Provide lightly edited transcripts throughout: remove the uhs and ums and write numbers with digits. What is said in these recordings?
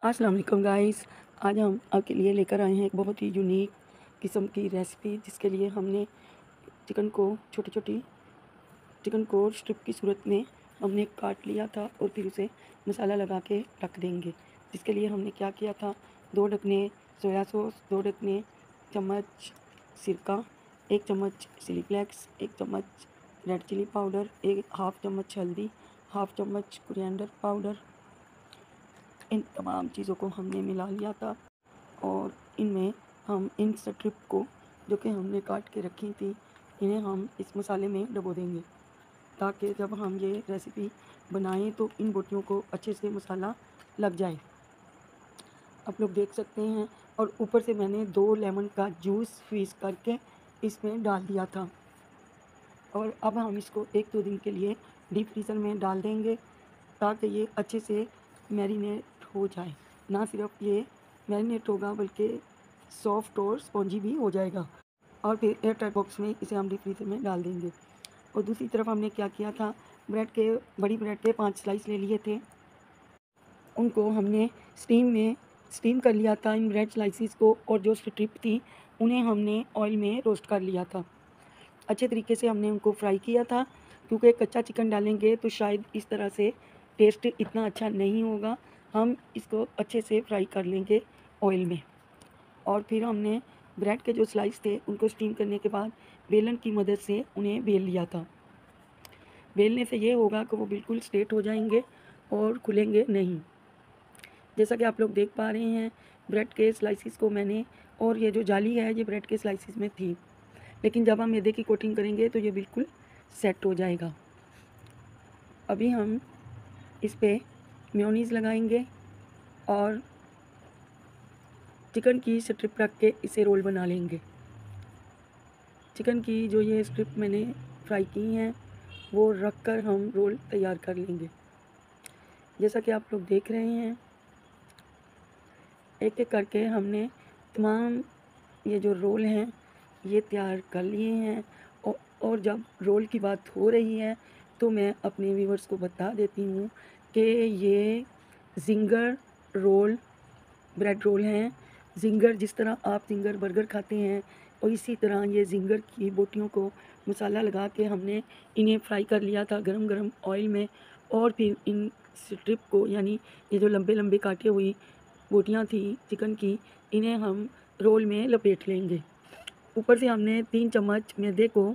अस्सलाम वालेकुम गाइस। आज हम आपके लिए लेकर आए हैं एक बहुत ही यूनिक किस्म की रेसिपी, जिसके लिए हमने चिकन को छोटी-छोटी चिकन को स्ट्रिप की सूरत में हमने काट लिया था और फिर उसे मसाला लगा के रख देंगे। जिसके लिए हमने क्या किया था, 2 ढकने सोया सॉस, 2 ढकने चम्मच सिरका, 1 चम्मच चिली फ्लेक्स, 1 चम्मच रेड चिली पाउडर, 1 हाफ़ चम्मच हल्दी, हाफ़ चम्मच कोरिएंडर पाउडर, इन तमाम चीज़ों को हमने मिला लिया था। और इनमें हम इन स्ट्रिप को, जो कि हमने काट के रखी थी, इन्हें हम इस मसाले में डुबो देंगे, ताकि जब हम ये रेसिपी बनाएं तो इन बोटियों को अच्छे से मसाला लग जाए। आप लोग देख सकते हैं। और ऊपर से मैंने 2 लेमन का जूस स्क्वीज़ करके इसमें डाल दिया था। और अब हम इसको 1-2 दिन के लिए डीप फ्रीज़र में डाल देंगे, ताकि ये अच्छे से मैरिनेट हो जाए। ना सिर्फ ये मैरिनेट होगा, बल्कि सॉफ्ट और स्पॉन्जी भी हो जाएगा। और फिर एयर टाइट बॉक्स में इसे हम डीप फ्रीज़र में डाल देंगे। और दूसरी तरफ हमने क्या किया था, बड़ी ब्रेड के 5 स्लाइस ले लिए थे। उनको हमने स्टीम कर लिया था, इन ब्रेड स्लाइसिस को। और जो स्ट्रिप थी, उन्हें हमने ऑयल में रोस्ट कर लिया था। अच्छे तरीके से हमने उनको फ्राई किया था, क्योंकि कच्चा चिकन डालेंगे तो शायद इस तरह से टेस्ट इतना अच्छा नहीं होगा। हम इसको अच्छे से फ्राई कर लेंगे ऑयल में। और फिर हमने ब्रेड के जो स्लाइस थे, उनको स्टीम करने के बाद बेलन की मदद से उन्हें बेल लिया था। बेलने से ये होगा कि वो बिल्कुल स्ट्रेट हो जाएंगे और खुलेंगे नहीं। जैसा कि आप लोग देख पा रहे हैं, ब्रेड के स्लाइसिस को मैंने, और ये जो जाली है ये ब्रेड के स्लाइसिस में थी, लेकिन जब हम मैदे की कोटिंग करेंगे तो ये बिल्कुल सेट हो जाएगा। अभी हम इस पे मेयोनीज़ लगाएंगे और चिकन की स्ट्रिप रख के इसे रोल बना लेंगे। चिकन की जो ये स्ट्रिप मैंने फ्राई की हैं, वो रख कर हम रोल तैयार कर लेंगे। जैसा कि आप लोग देख रहे हैं, एक एक करके हमने तमाम ये जो रोल हैं ये तैयार कर लिए हैं। और जब रोल की बात हो रही है, तो मैं अपने व्यूअर्स को बता देती हूँ कि ये ज़िंगर रोल, ब्रेड रोल हैं। ज़िंगर, जिस तरह आप ज़िंगर बर्गर खाते हैं, और इसी तरह ये ज़िंगर की बोटियों को मसाला लगा के हमने इन्हें फ्राई कर लिया था गरम गरम ऑयल में। और फिर इन स्ट्रिप को, यानी ये जो लंबे लंबे काटे हुई बोटियाँ थी चिकन की, इन्हें हम रोल में लपेट लेंगे। ऊपर से हमने 3 चम्मच मैदे को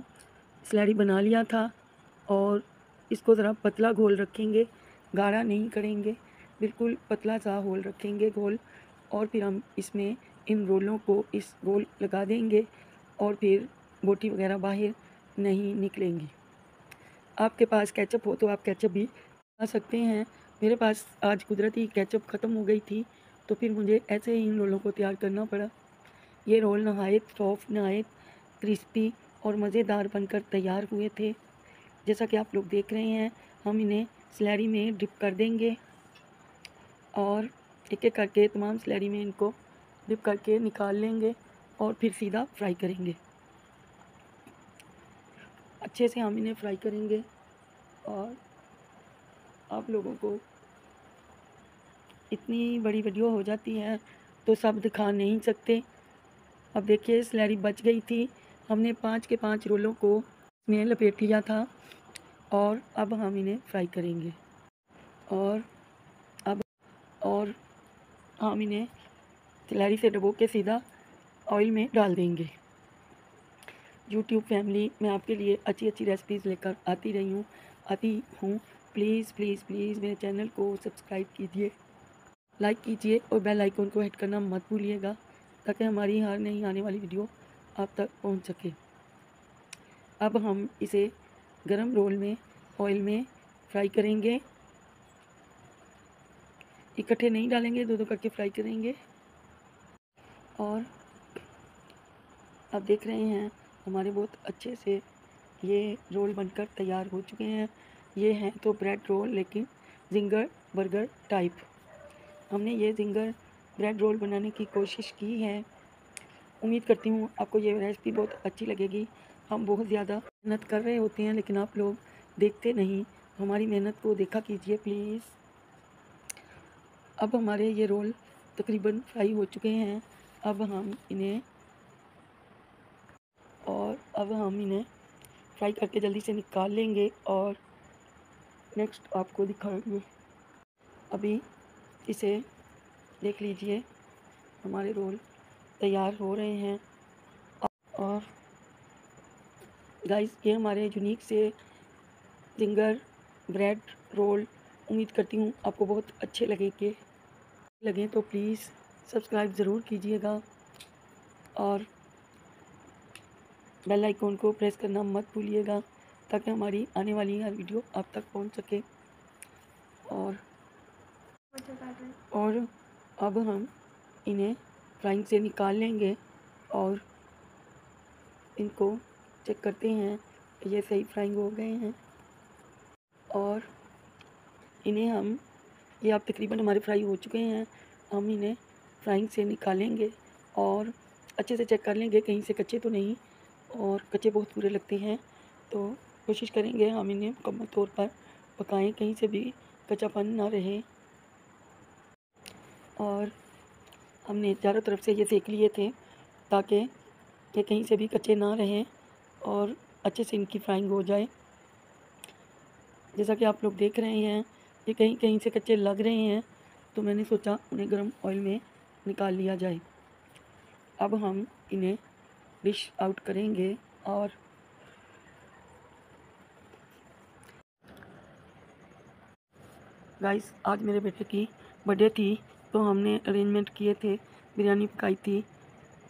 स्लैरी बना लिया था, और इसको ज़रा पतला घोल रखेंगे, गाढ़ा नहीं करेंगे, बिल्कुल पतला सा घोल रखेंगे घोल। और फिर हम इसमें इन रोलों को इस गोल लगा देंगे, और फिर बोटी वगैरह बाहर नहीं निकलेंगी। आपके पास केचप हो तो आप केचप भी आ सकते हैं। मेरे पास आज कुदरती केचप ख़त्म हो गई थी, तो फिर मुझे ऐसे ही इन रोलों को तैयार करना पड़ा। ये रोल नहायत सॉफ्ट, नहायत क्रिस्पी और मज़ेदार बनकर तैयार हुए थे। जैसा कि आप लोग देख रहे हैं, हम इन्हें स्लैरी में डिप कर देंगे, और एक एक करके तमाम स्लैरी में इनको डिप करके निकाल लेंगे, और फिर सीधा फ्राई करेंगे। अच्छे से हम इन्हें फ्राई करेंगे, और आप लोगों को इतनी बड़ी वीडियो हो जाती है तो सब दिखा नहीं सकते। अब देखिए, स्लैरी बच गई थी। हमने 5 के 5 रोलों को इसमें लपेट लिया था, और अब हम इन्हें फ्राई करेंगे। और अब और हम इन्हें स्लैरी से डुबो के सीधा ऑयल में डाल देंगे। यूट्यूब फैमिली, मैं आपके लिए अच्छी अच्छी रेसिपीज़ लेकर आती हूँ। प्लीज़ प्लीज़ प्लीज़ मेरे चैनल को सब्सक्राइब कीजिए, लाइक कीजिए, और बेल आइकन को हिट करना मत भूलिएगा, ताकि हमारी हर नई आने वाली वीडियो आप तक पहुँच सके। अब हम इसे गरम रोल में ऑयल में फ्राई करेंगे। इकट्ठे नहीं डालेंगे, दो दो करके फ्राई करेंगे। और आप देख रहे हैं, हमारे बहुत अच्छे से ये रोल बनकर तैयार हो चुके हैं। ये हैं तो ब्रेड रोल, लेकिन ज़िंगर बर्गर टाइप। हमने ये ज़िंगर ब्रेड रोल बनाने की कोशिश की है। उम्मीद करती हूँ आपको ये रेसिपी बहुत अच्छी लगेगी। हम बहुत ज़्यादा मेहनत कर रहे होते हैं, लेकिन आप लोग देखते नहीं। हमारी मेहनत को देखा कीजिए प्लीज़। अब हमारे ये रोल तकरीबन फ्राई हो चुके हैं। अब हम इन्हें फ्राई करके जल्दी से निकाल लेंगे और नेक्स्ट आपको दिखाएंगे। अभी इसे देख लीजिए, हमारे रोल तैयार हो रहे हैं। और गाइस, ये हमारे यूनिक से जिंगर ब्रेड रोल, उम्मीद करती हूँ आपको बहुत अच्छे लगे तो प्लीज़ सब्सक्राइब ज़रूर कीजिएगा और बेल आइकॉन को प्रेस करना मत भूलिएगा, ताकि हमारी आने वाली हर वीडियो आप तक पहुंच सके। और अब हम इन्हें फ्राइंग से निकाल लेंगे और इनको चेक करते हैं, ये सही फ्राइंग हो गए हैं। और इन्हें ये आप तकरीबन हमारे फ्राई हो चुके हैं। हम इन्हें फ्राइंग से निकालेंगे और अच्छे से चेक कर लेंगे कहीं से कच्चे तो नहीं, और कच्चे बहुत बुरे लगते हैं, तो कोशिश करेंगे हम इन्हें मुकम्मल तौर पर पकाएं, कहीं से भी कच्चापन ना रहे। और हमने चारों तरफ से ये सेक लिए थे ताकि ये कहीं से भी कच्चे ना रहें और अच्छे से इनकी फ्राइंग हो जाए। जैसा कि आप लोग देख रहे हैं, ये कहीं कहीं से कच्चे लग रहे हैं, तो मैंने सोचा उन्हें गर्म ऑयल में निकाल लिया जाए। अब हम इन्हें डिश आउट करेंगे। और गाइस, आज मेरे बेटे की बर्थडे थी, तो हमने अरेंजमेंट किए थे, बिरयानी पकाई थी,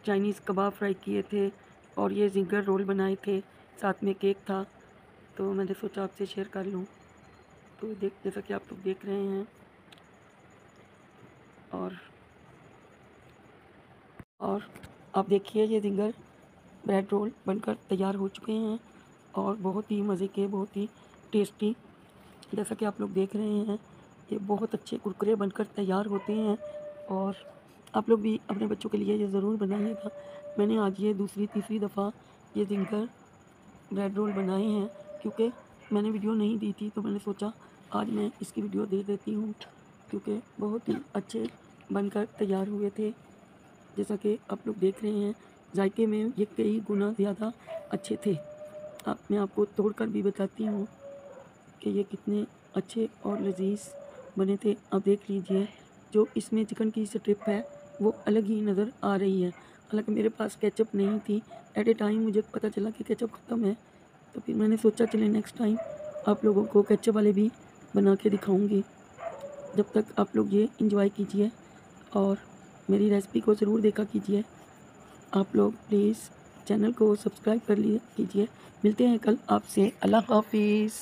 चाइनीज़ कबाब फ्राई किए थे और ये जिंगर रोल बनाए थे, साथ में केक था, तो मैंने सोचा आपसे शेयर कर लूँ। तो जैसा कि आप लोग देख रहे हैं, और आप देखिए ये जिंगर ब्रेड रोल बनकर तैयार हो चुके हैं और बहुत ही मज़े के, बहुत ही टेस्टी, जैसा कि आप लोग देख रहे हैं, ये बहुत अच्छे कुरकुरे बनकर तैयार होते हैं। और आप लोग भी अपने बच्चों के लिए ये ज़रूर बनाइएगा। मैंने आज ये दूसरी तीसरी दफ़ा ये जिंगर ब्रेड रोल बनाए हैं, क्योंकि मैंने वीडियो नहीं दी थी, तो मैंने सोचा आज मैं इसकी वीडियो दे देती हूँ, क्योंकि बहुत ही अच्छे बनकर तैयार हुए थे। जैसा कि आप लोग देख रहे हैं, जायके में ये कई गुना ज़्यादा अच्छे थे। मैं आपको तोड़कर भी बताती हूँ कि ये कितने अच्छे और लजीज बने थे। आप देख लीजिए, जो इसमें चिकन की स्ट्रिप है वो अलग ही नज़र आ रही है। हालांकि मेरे पास केचप नहीं थी, एट ए टाइम मुझे पता चला कि केचप ख़त्म है, तो फिर मैंने सोचा चले नेक्स्ट टाइम आप लोगों को केचप वाले भी बना के दिखाऊंगी। जब तक आप लोग ये इंजॉय कीजिए और मेरी रेसिपी को ज़रूर देखा कीजिए। आप लोग प्लीज़ चैनल को सब्सक्राइब कर लीजिए। मिलते हैं कल आपसे। अल्लाह हाफिज़।